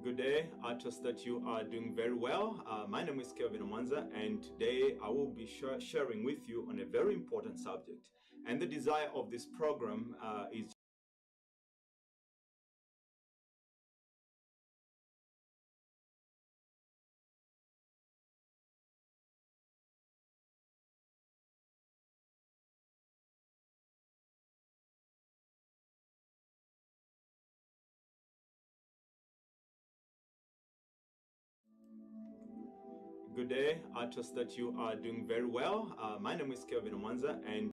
Good day. I trust that you are doing very well. My name is Kelvin Mwanza, and today I will be sharing with you on a very important subject. And the desire of this program is Good day. I trust that you are doing very well. My name is Kelvin Mwanza, and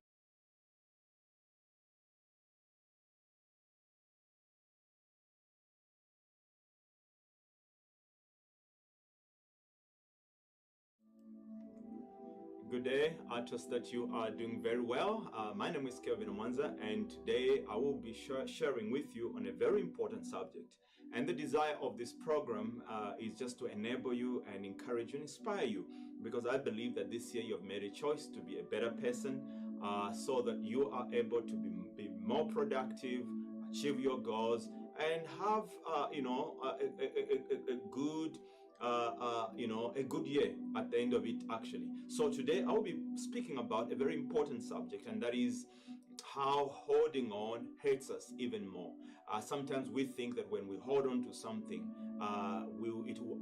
Good day. I trust that you are doing very well. My name is Kelvin Mwanza, and today I will be sharing with you on a very important subject. And the desire of this program is just to enable you and encourage you and inspire you, because I believe that this year you have made a choice to be a better person, so that you are able to be more productive, achieve your goals, and have a good a good year at the end of it, actually. So today I'll be speaking about a very important subject, and that is how holding on hurts us even more. Sometimes we think that when we hold on to something, it will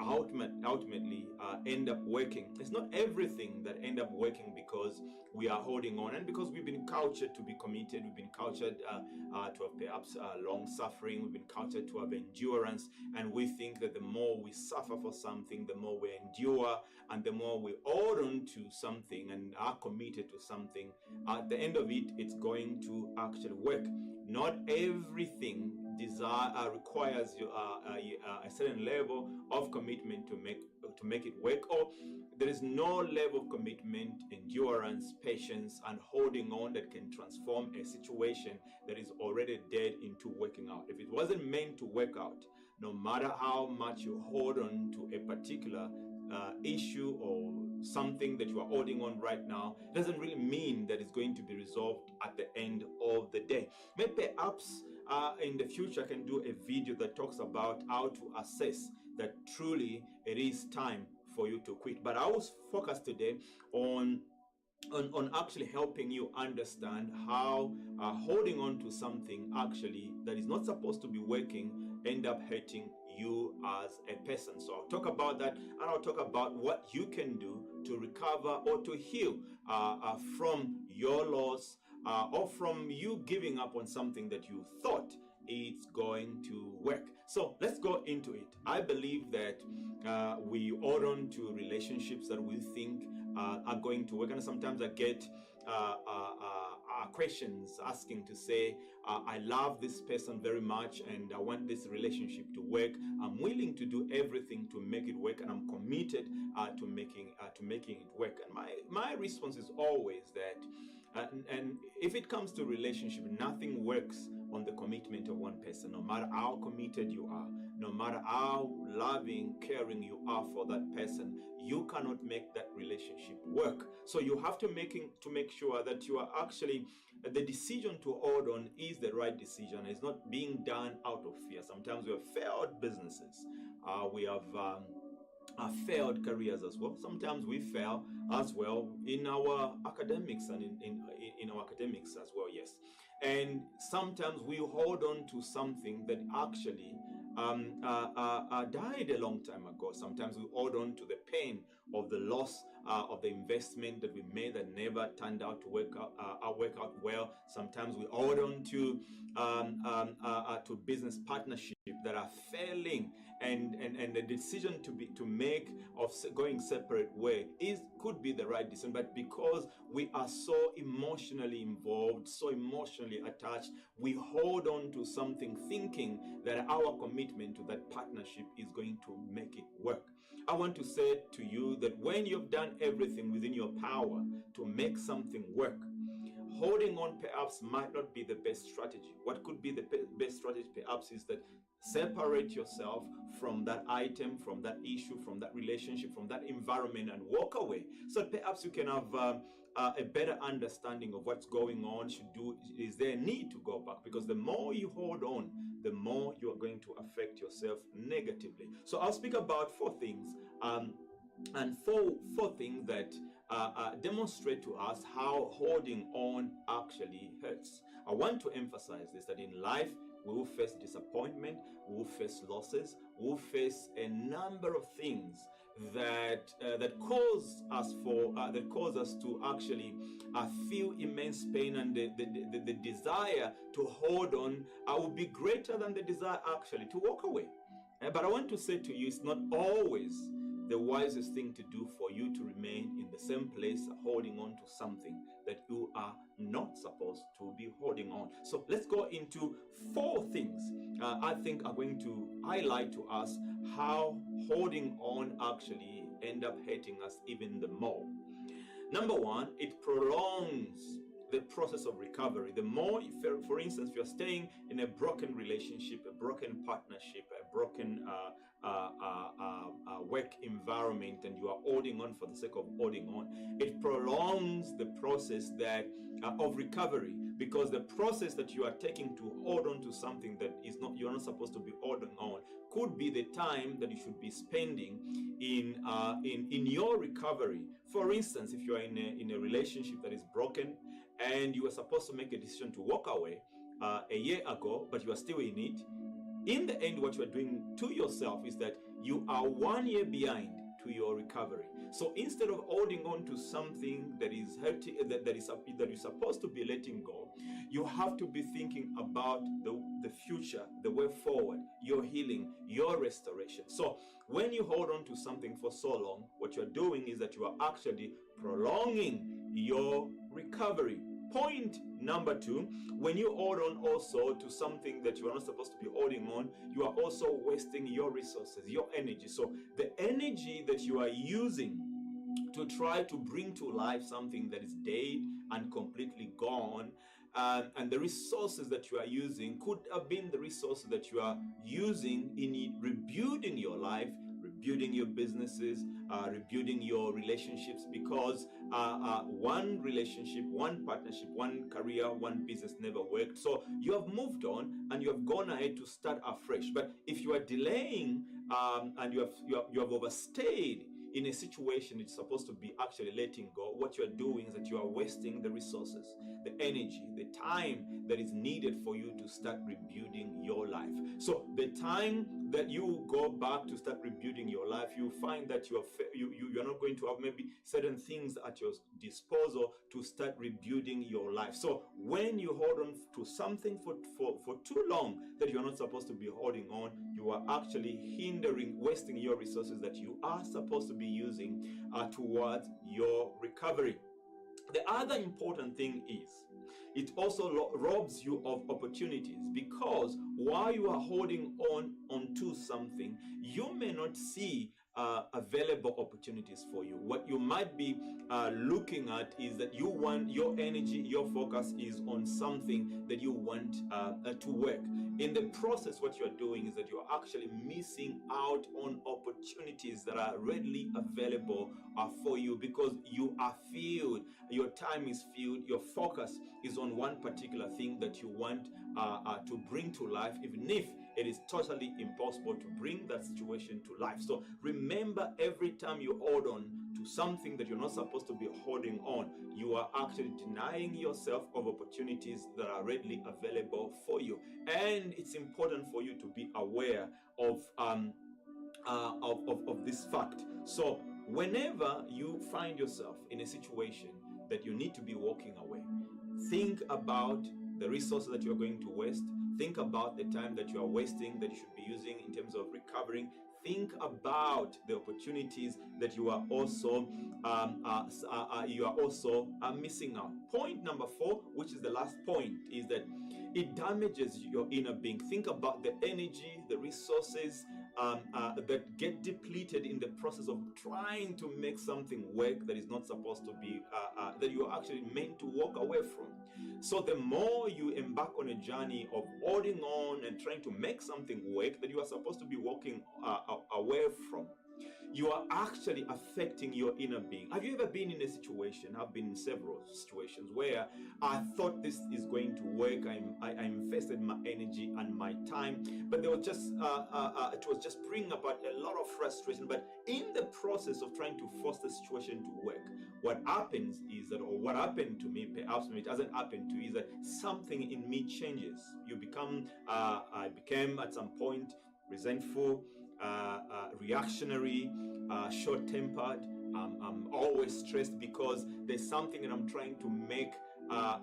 ultimately end up working. It's not everything that end up working because we are holding on, and because we've been cultured to be committed. We've been cultured to have perhaps long suffering. We've been cultured to have endurance, and we think that the more we suffer for something, the more we endure, and the more we hold on to something and are committed to something, at the end of it, it's going to actually work. Not everything requires a certain level of commitment to make it work, or there is no level of commitment, endurance, patience, and holding on that can transform a situation that is already dead into working out. If it wasn't meant to work out, no matter how much you hold on to a particular issue or something that you are holding on right now, doesn't really mean that it's going to be resolved at the end of the day. Maybe perhaps in the future I can do a video that talks about how to assess that truly it is time for you to quit. But I will focus today on actually helping you understand how holding on to something actually that is not supposed to be working end up hurting you as a person. So I'll talk about that, and I'll talk about what you can do to recover or to heal from your loss, or from you giving up on something that you thought it's going to work. So let's go into it. I believe that we hold on to relationships that we think are going to work, and sometimes I get questions asking to say, I love this person very much and I want this relationship to work. I'm willing to do everything to make it work, and I'm committed to making it work. And my response is always that and if it comes to relationship, nothing works on the commitment of one person. No matter how committed you are, no matter how loving, caring you are for that person, you cannot make that relationship work. So you have to make sure that you are actually, the decision to hold on is the right decision. It's not being done out of fear. Sometimes we have failed businesses. We have failed careers as well. Sometimes we fail as well in our academics and in our academics as well, yes. And sometimes we hold on to something that actually died a long time ago. Sometimes we hold on to the pain of the loss of the investment that we made that never turned out to work out well. Sometimes we hold on to business partnerships that are failing, and the decision to make of going separate way could be the right decision, but because we are so emotionally involved, so emotionally attached, we hold on to something thinking that our commitment to that partnership is going to make it work. I want to say to you that when you've done everything within your power to make something work, holding on perhaps might not be the best strategy. What could be the best strategy perhaps is that separate yourself from that item, from that issue, from that relationship, from that environment, and walk away. So perhaps you can have a better understanding of what's going on. Is there a need to go back? Because the more you hold on, the more you are going to affect yourself negatively. So I'll speak about four things, and four things that demonstrate to us how holding on actually hurts. I want to emphasize this, that in life we will face disappointment, we will face losses, we will face a number of things that cause us to actually feel immense pain, and the desire to hold on will be greater than the desire actually to walk away. But I want to say to you, it's not always the wisest thing to do for you to remain in the same place holding on to something that you are not supposed to be holding on. So let's go into four things I think are going to highlight to us how holding on actually end up hurting us even the more. Number one, it prolongs the process of recovery. The more, for instance, if you're staying in a broken relationship, a broken partnership, a broken work environment, and you are holding on for the sake of holding on, it prolongs the process of recovery, because the process that you are taking to hold on to something that you're not supposed to be holding on could be the time that you should be spending in your recovery. For instance, if you are in a relationship that is broken and you were supposed to make a decision to walk away a year ago, but you are still in it, in the end, what you are doing to yourself is that you are 1 year behind to your recovery. So instead of holding on to something that is hurting, that you're supposed to be letting go, you have to be thinking about the future, the way forward, your healing, your restoration. So when you hold on to something for so long, what you're doing is that you are actually prolonging your recovery. Point number two, when you hold on also to something that you are not supposed to be holding on, you are also wasting your resources, your energy. So the energy that you are using to try to bring to life something that is dead and completely gone, and the resources that you are using could have been the resources that you are using in rebuilding your life, rebuilding your businesses, rebuilding your relationships, because one relationship, one partnership, one career, one business never worked. So you have moved on and you have gone ahead to start afresh. But if you are delaying and you have overstayed in a situation it's supposed to be actually letting go, what you are doing is that you are wasting the resources, the energy, the time that is needed for you to start rebuilding your life. So the time that you go back to start rebuilding your life, you find that you're not going to have maybe certain things at your disposal to start rebuilding your life. So when you hold on to something for too long that you're not supposed to be holding on, you are actually wasting your resources that you are supposed to be using towards your recovery. The other important thing is it also robs you of opportunities, because while you are holding onto something, you may not see available opportunities for you. What you might be looking at is that you want your energy, your focus is on something that you want to work. In the process, what you are doing is that you are actually missing out on opportunities that are readily available for you, because you are filled, your time is filled, your focus is on one particular thing that you want to bring to life, even if it is totally impossible to bring that situation to life. So remember, every time you hold on to something that you're not supposed to be holding on, you are actually denying yourself of opportunities that are readily available for you. And it's important for you to be aware of this fact. So whenever you find yourself in a situation that you need to be walking away, think about the resources that you're going to waste. Think about the time that you are wasting that you should be using in terms of recovering. Think about the opportunities that you are also missing out. Point number 4, which is the last point, is that it damages your inner being. Think about the energy, the resources that get depleted in the process of trying to make something work that is not supposed to be, that you are actually meant to walk away from. So the more you embark on a journey of holding on and trying to make something work that you are supposed to be walking away from, you are actually affecting your inner being. Have you ever been in a situation? I've been in several situations where I thought this is going to work. I invested my energy and my time, but there was just it was just bringing about a lot of frustration. But in the process of trying to force the situation to work, what happens is that, or what happened to me, perhaps it hasn't happened to you, is that something in me changes. You become, I became at some point resentful, reactionary, short-tempered. I'm always stressed because there's something that I'm trying to make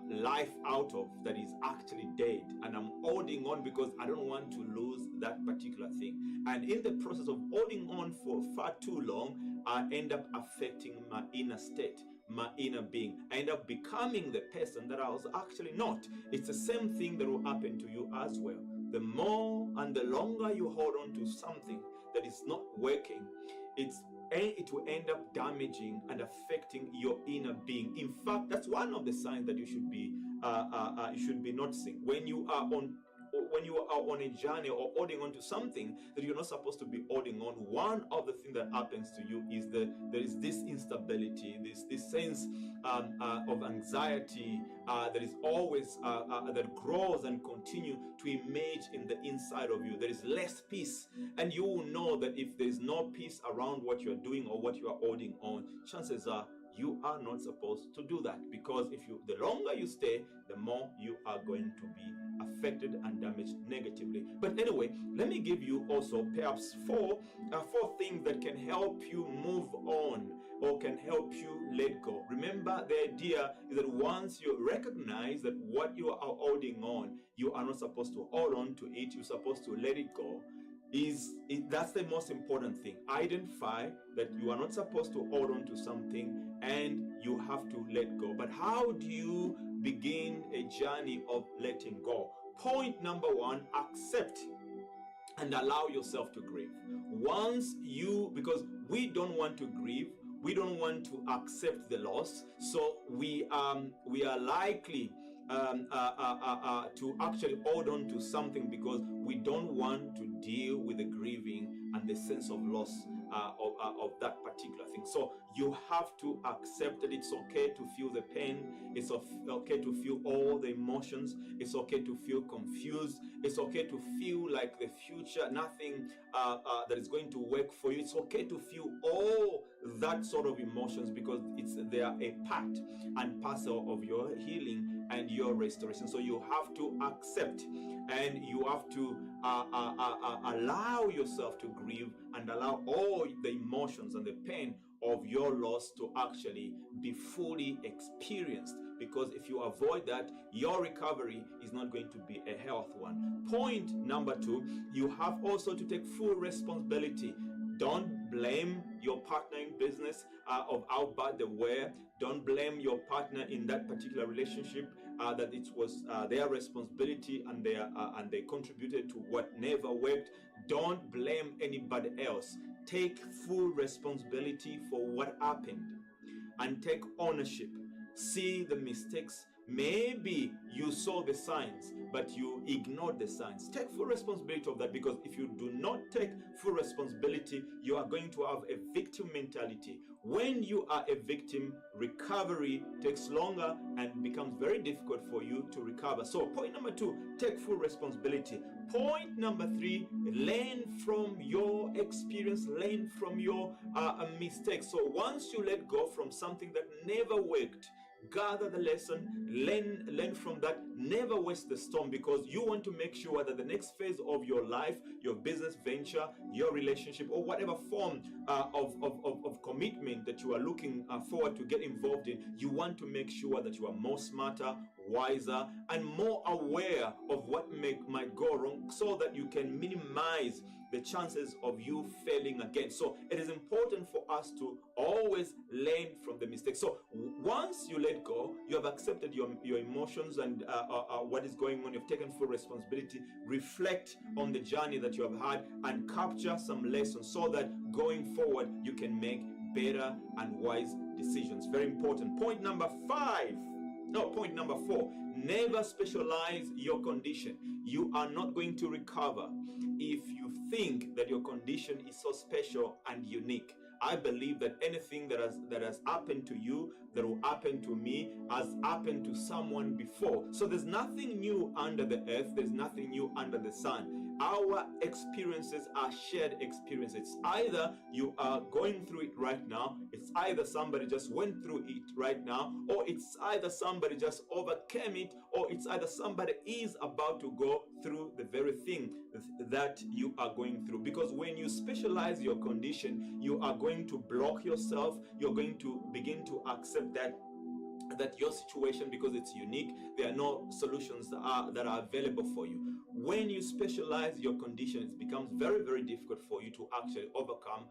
life out of that is actually dead, and I'm holding on because I don't want to lose that particular thing. And in the process of holding on for far too long, I end up affecting my inner state, my inner being. I end up becoming the person that I was actually not. It's the same thing that will happen to you as well. The more and the longer you hold on to something that is not working, it will end up damaging and affecting your inner being. In fact, that's one of the signs that you should be noticing when you are on a journey or holding on to something that you're not supposed to be holding on. One of the things that happens to you is that there is this instability, this sense of anxiety that is always that grows and continue to emerge in the inside of you. There is less peace, and you will know that if there is no peace around what you are doing or what you are holding on, chances are you are not supposed to do that, because the longer you stay, the more you are going to be affected and damaged negatively. But anyway, let me give you also perhaps four things that can help you move on or can help you let go. Remember, the idea is that once you recognize that what you are holding on, you are not supposed to hold on to it, you're supposed to let it go. That's the most important thing. Identify that you are not supposed to hold on to something and you have to let go. But how do you begin a journey of letting go? Point number one, accept and allow yourself to grieve. Because we don't want to grieve, we don't want to accept the loss, so we are likely to actually hold on to something because we don't want to deal with the grieving and the sense of loss of that particular thing. So you have to accept that it's okay to feel the pain. It's okay to feel all the emotions. It's okay to feel confused. It's okay to feel like the future, nothing that is going to work for you. It's okay to feel all that sort of emotions because they are a part and parcel of your healing and your restoration. So you have to accept and you have to allow yourself to grieve and allow all the emotions and the pain of your loss to actually be fully experienced, because if you avoid that, your recovery is not going to be a healthy one. Point number two, you have also to take full responsibility. Don't blame your partner in business of how bad they were. Don't blame your partner in that particular relationship that it was their responsibility and they contributed to what never worked. Don't blame anybody else. Take full responsibility for what happened and take ownership. See the mistakes. Maybe you saw the signs, but you ignored the signs. Take full responsibility of that, because if you do not take full responsibility, you are going to have a victim mentality. When you are a victim, recovery takes longer and becomes very difficult for you to recover. So point number two, take full responsibility. Point number three, learn from your experience, learn from your mistakes. So once you let go from something that never worked, gather the lesson, learn from that, never waste the storm, because you want to make sure that the next phase of your life, your business venture, your relationship, or whatever form of commitment that you are looking forward to get involved in, you want to make sure that you are more smarter, wiser, and more aware of what might go wrong, so that you can minimize the chances of you failing again. So it is important for us to always learn from the mistakes. So once you let go, you have accepted your emotions and what is going on. You've taken full responsibility. Reflect on the journey that you have had and capture some lessons so that going forward you can make better and wise decisions. Very important. Point number five. No, point number 4, never specialize your condition. You are not going to recover if you think that your condition is so special and unique. I believe that anything that has happened to you, that will happen to me, has happened to someone before. So there's nothing new under the earth. There's nothing new under the sun. Our experiences are shared experiences. Either you are going through it right now, it's either somebody just went through it right now, or it's either somebody just overcame it, or it's either somebody is about to go through the very thing that you are going through. Because when you specialize your condition, you are going to block yourself. You're going to begin to accept that your situation, because it's unique, there are no solutions that are available for you. When you specialize your condition, it becomes very, very difficult for you to actually overcome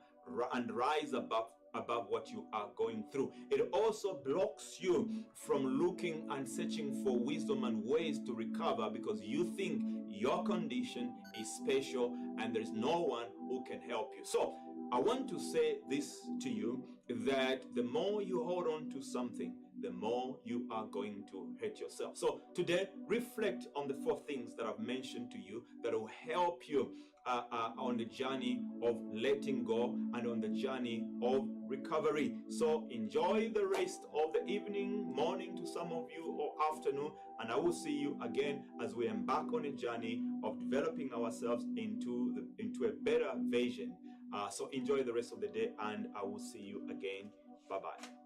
and rise above what you are going through. It also blocks you from looking and searching for wisdom and ways to recover, because you think your condition is special and there's no one who can help you. So I want to say this to you, that the more you hold on to something, the more you are going to hurt yourself. So today, reflect on the 4 things that I've mentioned to you that will help you on the journey of letting go and on the journey of recovery. So enjoy the rest of the evening, morning to some of you, or afternoon, and I will see you again as we embark on a journey of developing ourselves into a better vision. So enjoy the rest of the day, and I will see you again. Bye-bye.